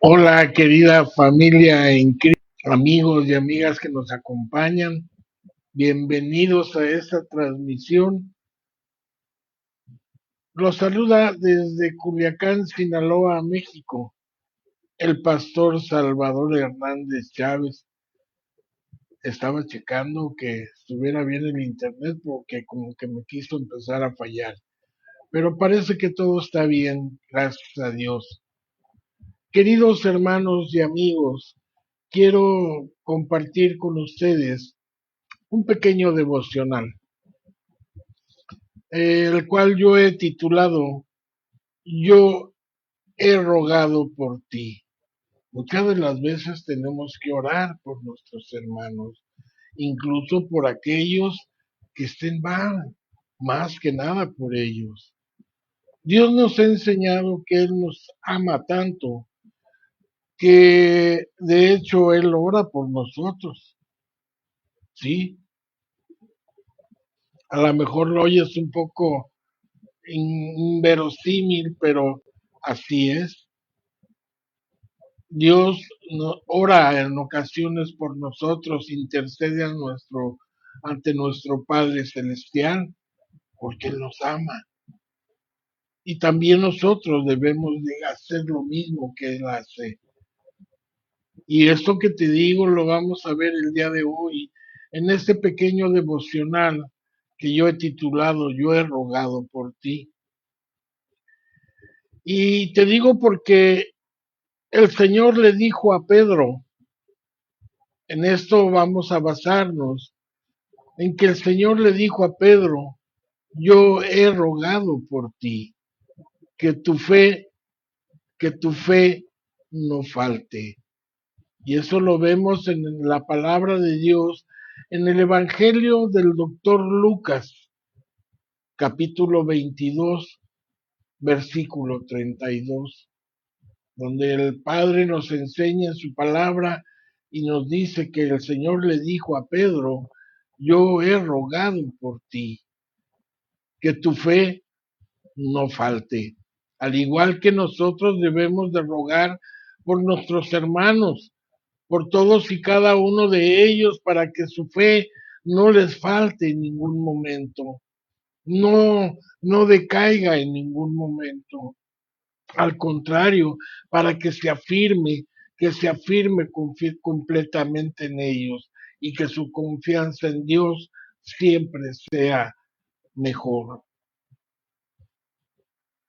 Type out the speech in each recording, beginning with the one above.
Hola, querida familia en Cristo, amigos y amigas que nos acompañan. Bienvenidos a esta transmisión. Los saluda desde Culiacán, Sinaloa, México, el pastor Salvador Hernández Chávez. Estaba checando que estuviera bien el internet porque como que me quiso empezar a fallar. Pero parece que todo está bien, gracias a Dios. Queridos hermanos y amigos, quiero compartir con ustedes un pequeño devocional, el cual yo he titulado Yo he rogado por ti. Muchas de las veces tenemos que orar por nuestros hermanos, incluso por aquellos que estén mal, más que nada por ellos. Dios nos ha enseñado que Él nos ama tanto que de hecho Él ora por nosotros. Sí, a lo mejor lo oyes un poco inverosímil, pero así es. Dios ora en ocasiones por nosotros, intercede ante nuestro Padre Celestial, porque Él nos ama. Y también nosotros debemos de hacer lo mismo que Él hace. Y esto que te digo lo vamos a ver el día de hoy en este pequeño devocional que yo he titulado Yo he rogado por ti. Y te digo porque el Señor le dijo a Pedro, en esto vamos a basarnos, en que el Señor le dijo a Pedro, yo he rogado por ti, que tu fe, que tu fe no falte. Y eso lo vemos en la palabra de Dios, en el Evangelio del doctor Lucas, capítulo 22, versículo 32, donde el Padre nos enseña en su palabra y nos dice que el Señor le dijo a Pedro, yo he rogado por ti, que tu fe no falte. Al igual que nosotros debemos de rogar por nuestros hermanos, por todos y cada uno de ellos, para que su fe no les falte en ningún momento, no decaiga en ningún momento. Al contrario, para que se afirme completamente en ellos y que su confianza en Dios siempre sea mejor.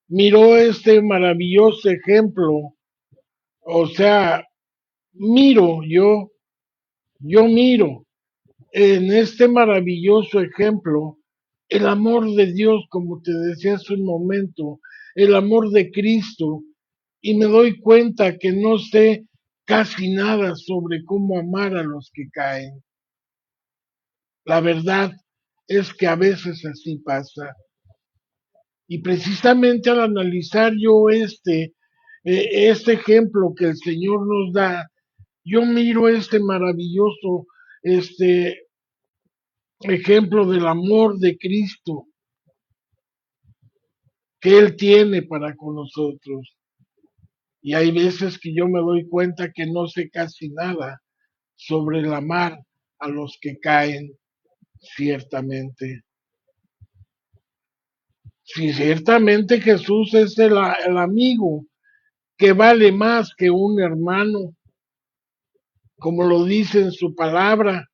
Miró este maravilloso ejemplo, o sea, miro, yo miro en este maravilloso ejemplo el amor de Dios, como te decía hace un momento, el amor de Cristo, y me doy cuenta que no sé casi nada sobre cómo amar a los que caen. La verdad es que a veces así pasa. Y precisamente al analizar yo este ejemplo que el Señor nos da, yo miro este maravilloso este ejemplo del amor de Cristo que Él tiene para con nosotros. Y hay veces que yo me doy cuenta que no sé casi nada sobre el amar a los que caen, ciertamente. Sí, ciertamente Jesús es el amigo que vale más que un hermano, como lo dice en su palabra.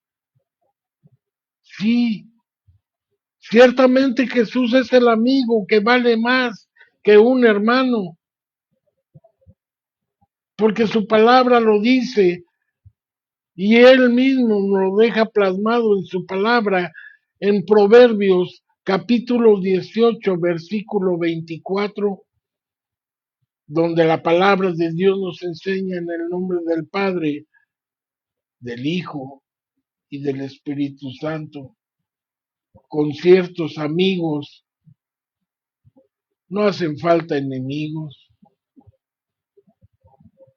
Sí, ciertamente Jesús es el amigo que vale más que un hermano, porque su palabra lo dice y él mismo lo deja plasmado en su palabra en Proverbios capítulo 18 versículo 24, donde la palabra de Dios nos enseña en el nombre del Padre, del Hijo y del Espíritu Santo. Con ciertos amigos no hacen falta enemigos,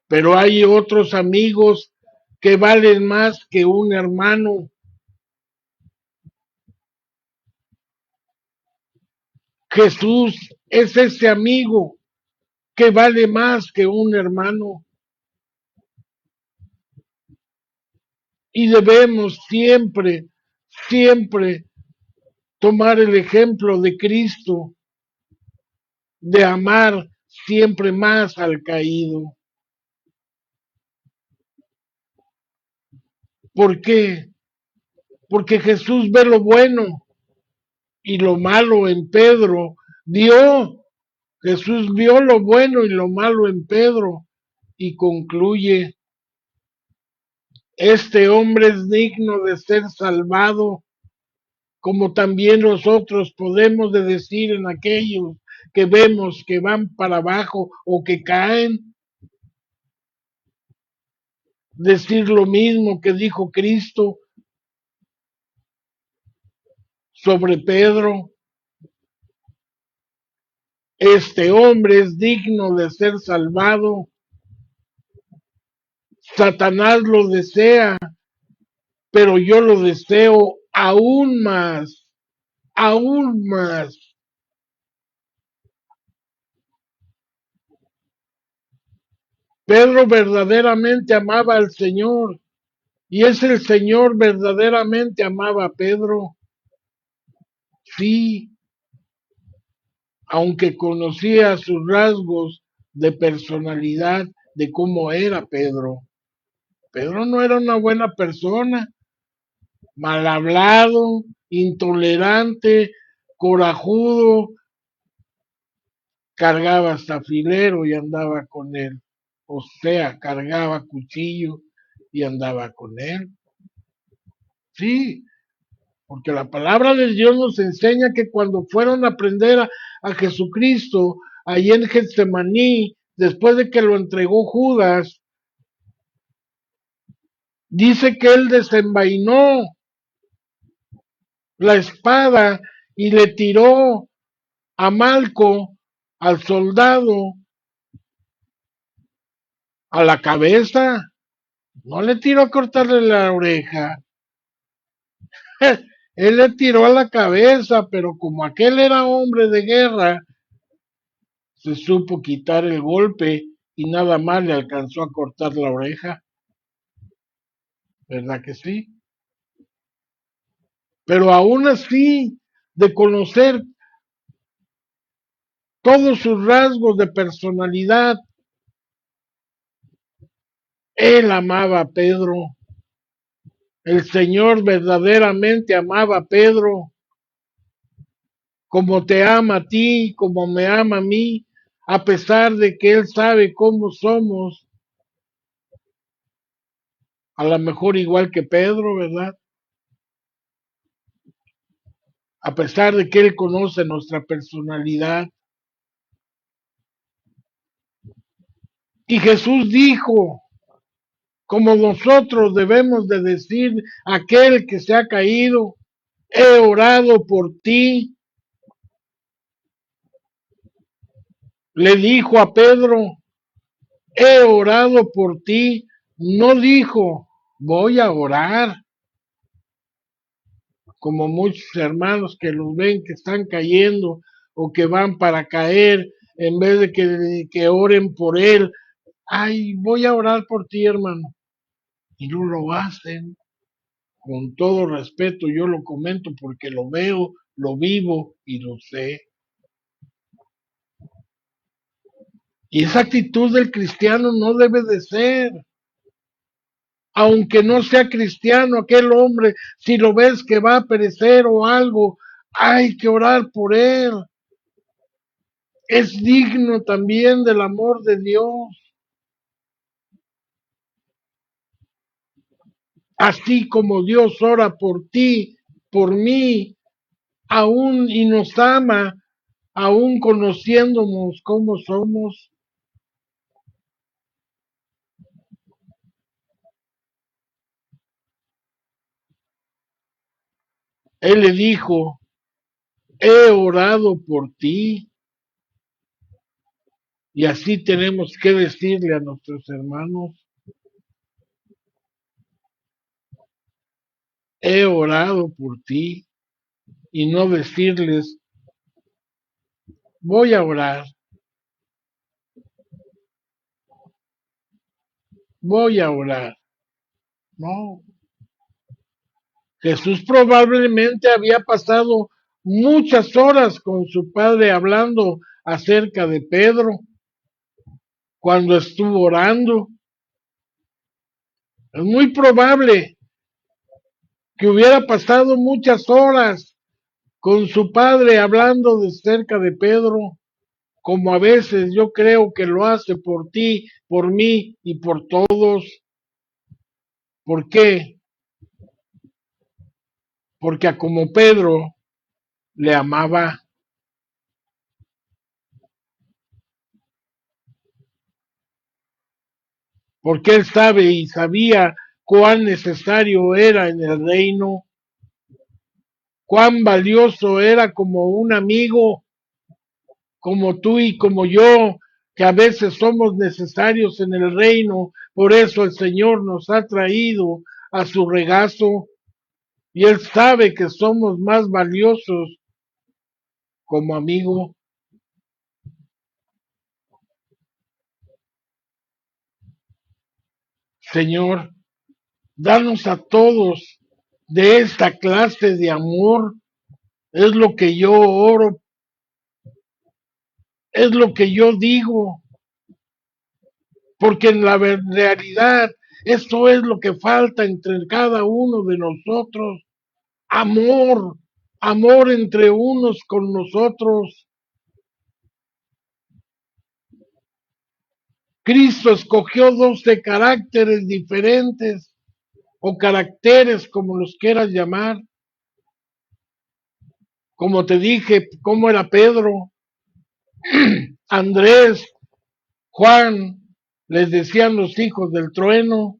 pero hay otros amigos que valen más que un hermano. Jesús es ese amigo que vale más que un hermano. Y debemos siempre, siempre tomar el ejemplo de Cristo, de amar siempre más al caído. ¿Por qué? Porque Jesús ve lo bueno y lo malo en Pedro. Jesús vio lo bueno y lo malo en Pedro y concluye, este hombre es digno de ser salvado, como también nosotros podemos de decir en aquellos que vemos que van para abajo o que caen, decir lo mismo que dijo Cristo sobre Pedro. Este hombre es digno de ser salvado. Satanás lo desea, pero yo lo deseo aún más, aún más. Pedro verdaderamente amaba al Señor y es el Señor verdaderamente amaba a Pedro. Sí, aunque conocía sus rasgos de personalidad, de cómo era Pedro. Pedro no era una buena persona, mal hablado, intolerante, corajudo, cargaba hasta filero y andaba con él. O sea, cargaba cuchillo y andaba con él. Sí, porque la palabra de Dios nos enseña que cuando fueron a prender a Jesucristo, allí en Getsemaní, después de que lo entregó Judas, dice que él desenvainó la espada y le tiró a Malco, al soldado, a la cabeza. No le tiró a cortarle la oreja. Él le tiró a la cabeza, pero como aquel era hombre de guerra, se supo quitar el golpe y nada más le alcanzó a cortar la oreja, ¿verdad que sí? Pero aún así, de conocer todos sus rasgos de personalidad, él amaba a Pedro. El Señor verdaderamente amaba a Pedro, como te ama a ti, como me ama a mí, a pesar de que Él sabe cómo somos, a lo mejor igual que Pedro, ¿verdad? A pesar de que Él conoce nuestra personalidad. Y Jesús dijo, como nosotros debemos de decir, aquel que se ha caído, he orado por ti, le dijo a Pedro, he orado por ti, no dijo, voy a orar, como muchos hermanos que los ven que están cayendo o que van para caer, en vez de que oren por él, ay, voy a orar por ti, hermano, y no lo hacen. Con todo respeto, yo lo comento porque lo veo, lo vivo y lo sé. Y esa actitud del cristiano no debe de ser. Aunque no sea cristiano, aquel hombre, si lo ves que va a perecer o algo, hay que orar por él. Es digno también del amor de Dios. Así como Dios ora por ti, por mí, aún y nos ama, aún conociéndonos como somos. Él le dijo, he orado por ti. Y así tenemos que decirle a nuestros hermanos, he orado por ti. Y no decirles, voy a orar, voy a orar. No, Jesús probablemente había pasado muchas horas con su padre hablando acerca de Pedro cuando estuvo orando. Es muy probable que hubiera pasado muchas horas con su padre hablando de cerca de Pedro, como a veces yo creo que lo hace por ti, por mí y por todos. ¿Por qué? Porque a como Pedro le amaba, porque él sabe y sabía cuán necesario era en el reino, cuán valioso era como un amigo, como tú y como yo, que a veces somos necesarios en el reino. Por eso el Señor nos ha traído a su regazo y Él sabe que somos más valiosos como amigo. Señor, danos a todos de esta clase de amor. Es lo que yo oro, es lo que yo digo, porque en la realidad eso es lo que falta entre cada uno de nosotros. Amor, amor entre unos con nosotros. Cristo escogió 12 caracteres diferentes o caracteres como los quieras llamar. Como te dije, cómo era Pedro, Andrés, Juan, les decían los hijos del trueno,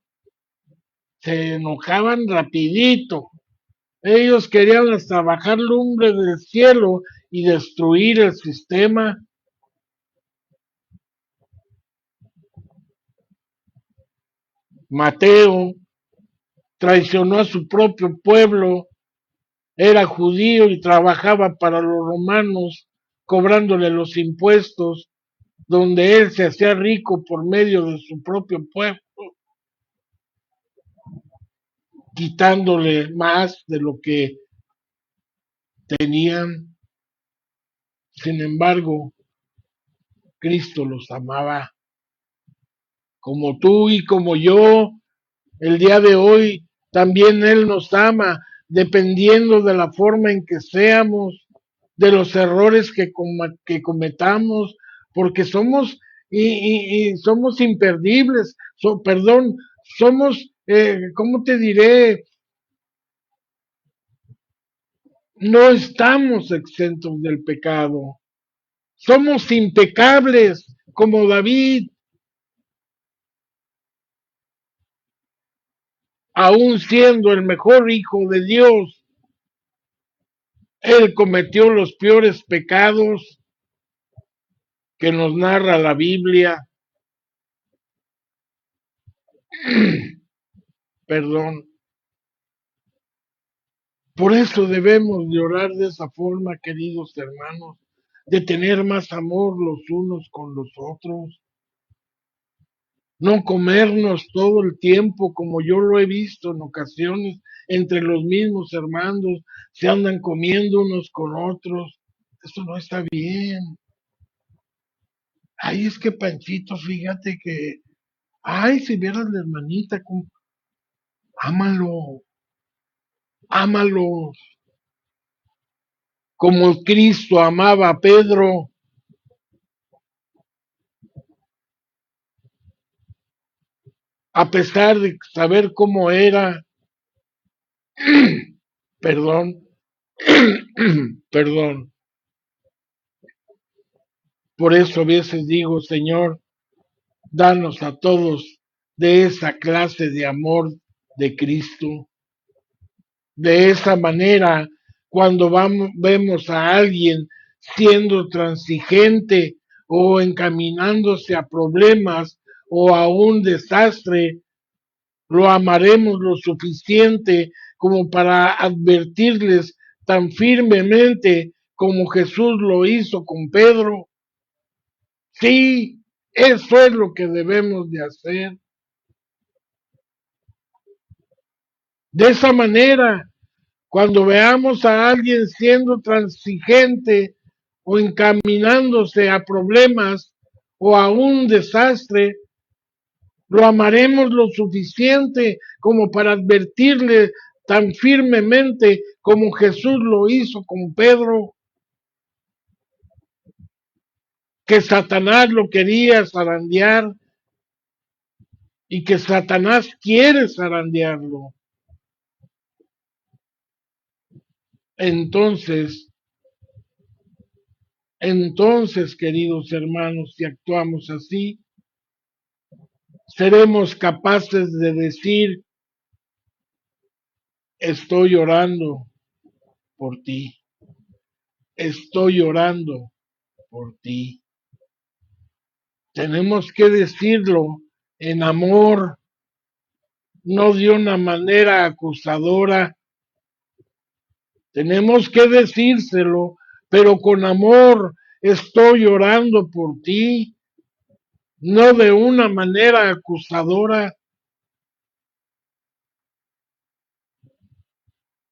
se enojaban rapidito. Ellos querían hasta bajar lumbre del cielo y destruir el sistema. Mateo traicionó a su propio pueblo, era judío y trabajaba para los romanos, cobrándole los impuestos, donde él se hacía rico por medio de su propio pueblo, quitándole más de lo que tenían. Sin embargo, Cristo los amaba como tú y como yo. El día de hoy también Él nos ama, dependiendo de la forma en que seamos, de los errores que cometamos, porque somos y somos imperdibles, perdón, somos, ¿cómo te diré? No estamos exentos del pecado, somos impecables como David, aún siendo el mejor hijo de Dios. Él cometió los peores pecados que nos narra la Biblia. Perdón. Por eso debemos de orar de esa forma, queridos hermanos, de tener más amor los unos con los otros, no comernos todo el tiempo como yo lo he visto en ocasiones entre los mismos hermanos, se andan comiendo unos con otros. Eso no está bien. Ay, es que Panchito, fíjate que, ay, si vieras la hermanita, ámalo, ámalo, como Cristo amaba a Pedro, a pesar de saber cómo era, perdón, perdón. Por eso a veces digo, Señor, danos a todos de esa clase de amor de Cristo. De esa manera, cuando vemos a alguien siendo transigente o encaminándose a problemas o a un desastre, lo amaremos lo suficiente como para advertirles tan firmemente como Jesús lo hizo con Pedro. Sí, eso es lo que debemos de hacer. De esa manera Cuando veamos a alguien siendo transigente o encaminándose a problemas o a un desastre, lo amaremos lo suficiente como para advertirle tan firmemente como Jesús lo hizo con Pedro, que Satanás lo quería zarandear y que Satanás quiere zarandearlo. Entonces, queridos hermanos, si actuamos así, seremos capaces de decir, estoy orando por ti, estoy orando por ti. Tenemos que decirlo en amor, no de una manera acusadora. Tenemos que decírselo, pero con amor, estoy orando por ti, no de una manera acusadora.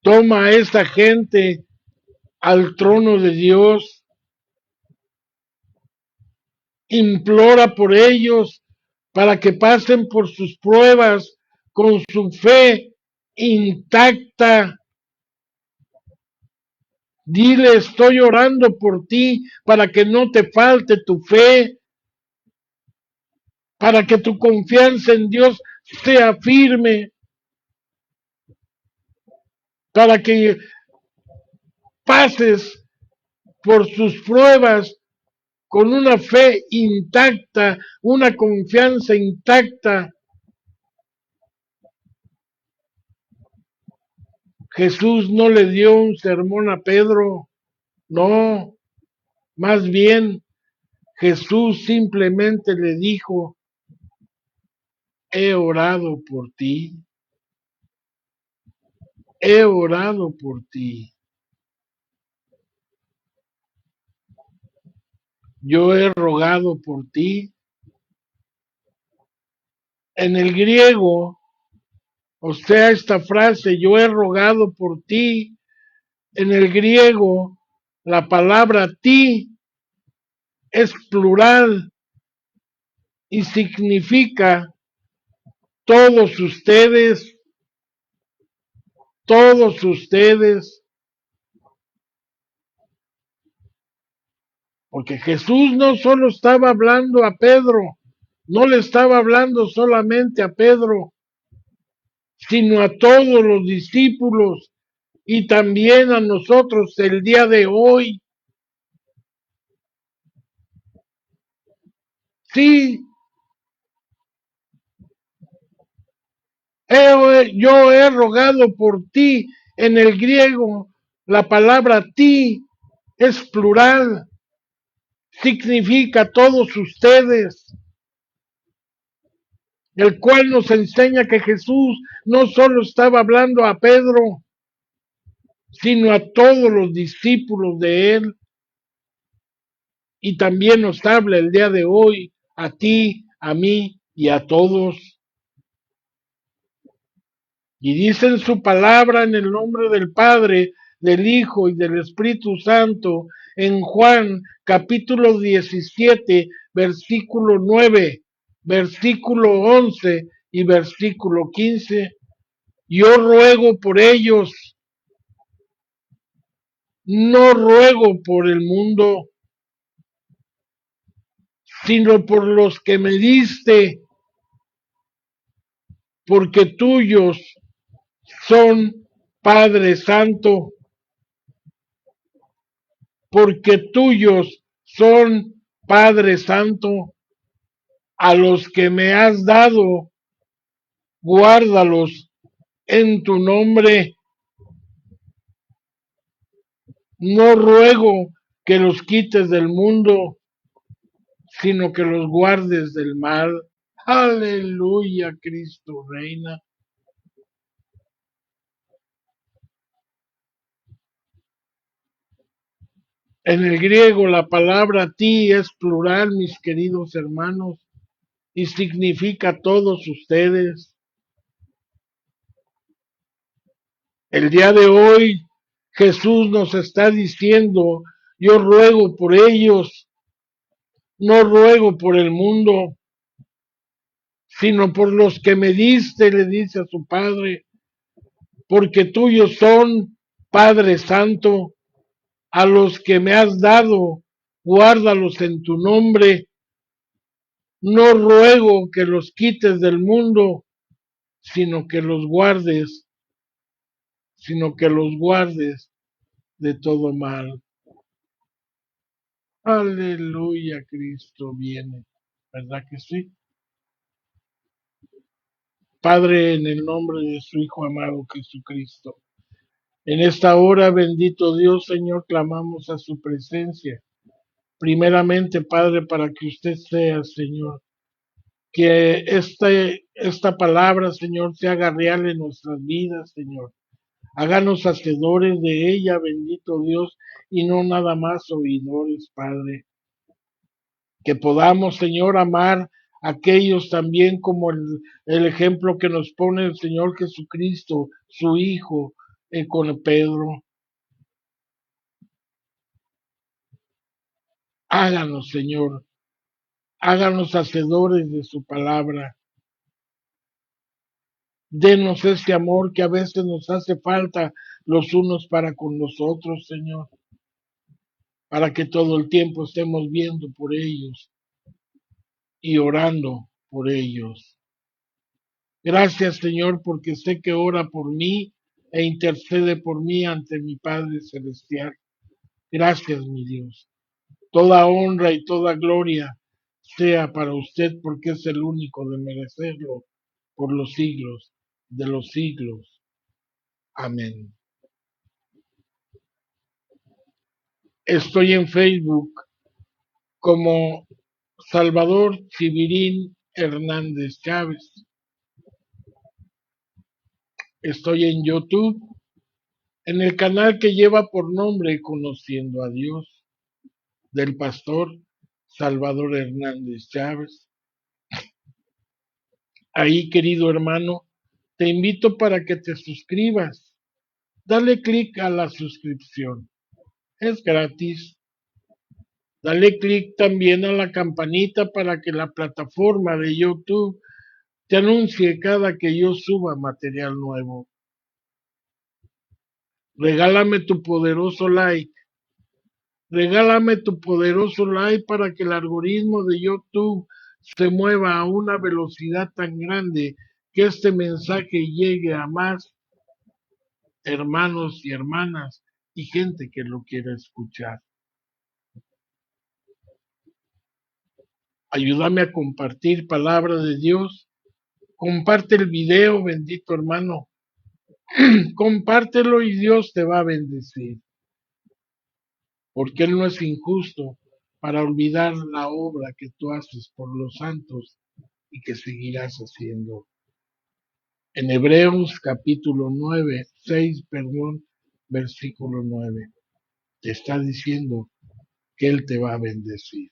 Toma a esa gente al trono de Dios, implora por ellos para que pasen por sus pruebas con su fe intacta. Dile, estoy orando por ti para que no te falte tu fe, para que tu confianza en Dios sea firme, para que pases por sus pruebas con una fe intacta, una confianza intacta. Jesús no le dio un sermón a Pedro, no, más bien Jesús simplemente le dijo, he orado por ti, he orado por ti. Yo he rogado por ti. En el griego, o sea, esta frase, yo he rogado por ti, en el griego, la palabra ti es plural y significa todos ustedes, todos ustedes, porque Jesús no solo estaba hablando a Pedro, no le estaba hablando solamente a Pedro, sino a todos los discípulos y también a nosotros el día de hoy. Sí, yo he rogado por ti. En el griego, la palabra ti es plural, significa todos ustedes, el cual nos enseña que Jesús no solo estaba hablando a Pedro, sino a todos los discípulos de él, y también nos habla el día de hoy a ti, a mí y a todos. Y dice en su palabra en el nombre del Padre, del Hijo y del Espíritu Santo, en Juan capítulo 17, versículo 9, versículo 11 y versículo 15. Yo ruego por ellos, no ruego por el mundo, sino por los que me diste, porque tuyos son, Padre Santo, porque tuyos son, Padre Santo, a los que me has dado, guárdalos en tu nombre. No ruego que los quites del mundo, sino que los guardes del mal. Aleluya, Cristo reina. En el griego la palabra ti es plural, mis queridos hermanos, y significa todos ustedes. El día de hoy Jesús nos está diciendo, yo ruego por ellos, no ruego por el mundo, sino por los que me diste, le dice a su Padre, porque tuyos son, Padre Santo, a los que me has dado, guárdalos en tu nombre. No ruego que los quites del mundo, sino que los guardes, sino que los guardes de todo mal. Aleluya, Cristo viene. ¿Verdad que sí? Padre, en el nombre de su Hijo amado Jesucristo, en esta hora, bendito Dios, Señor, clamamos a su presencia. Primeramente, Padre, para que usted sea, Señor, que esta palabra, Señor, se haga real en nuestras vidas, Señor. Háganos hacedores de ella, bendito Dios, y no nada más oidores, Padre. Que podamos, Señor, amar a aquellos también como el ejemplo que nos pone el Señor Jesucristo, su Hijo, con Pedro. Háganos, Señor, háganos hacedores de su palabra. Denos ese amor que a veces nos hace falta los unos para con los otros, Señor, para que todo el tiempo estemos viendo por ellos y orando por ellos. Gracias, Señor, porque sé que ora por mí e intercede por mí ante mi Padre Celestial. Gracias, mi Dios. Toda honra y toda gloria sea para usted porque es el único de merecerlo por los siglos de los siglos. Amén. Estoy en Facebook como Salvador Chivirín Hernández Chávez. Estoy en YouTube, en el canal que lleva por nombre Conociendo a Dios, del pastor Salvador Hernández Chávez. Ahí, querido hermano, te invito para que te suscribas. Dale clic a la suscripción. Es gratis. Dale clic también a la campanita para que la plataforma de YouTube te anuncie cada que yo suba material nuevo. Regálame tu poderoso like. Regálame tu poderoso like para que el algoritmo de YouTube se mueva a una velocidad tan grande que este mensaje llegue a más hermanos y hermanas y gente que lo quiera escuchar. Ayúdame a compartir palabra de Dios. Comparte el video, bendito hermano. Compártelo y Dios te va a bendecir. Porque Él no es injusto para olvidar la obra que tú haces por los santos y que seguirás haciendo. En Hebreos capítulo 9, 6, perdón, versículo 9, te está diciendo que Él te va a bendecir.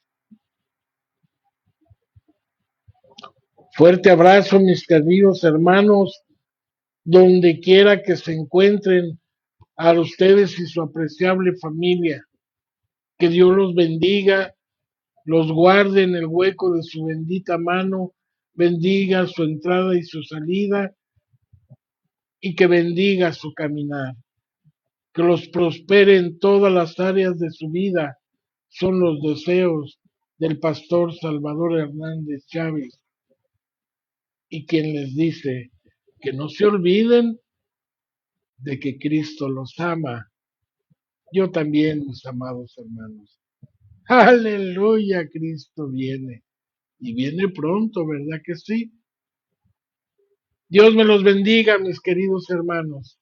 Fuerte abrazo, mis queridos hermanos, donde quiera que se encuentren, a ustedes y su apreciable familia. Que Dios los bendiga, los guarde en el hueco de su bendita mano, bendiga su entrada y su salida, y que bendiga su caminar. Que los prospere en todas las áreas de su vida. Son los deseos del pastor Salvador Hernández Chávez, y quien les dice que no se olviden de que Cristo los ama. Yo también, mis amados hermanos. Aleluya, Cristo viene. Y viene pronto, ¿verdad que sí? Dios me los bendiga, mis queridos hermanos.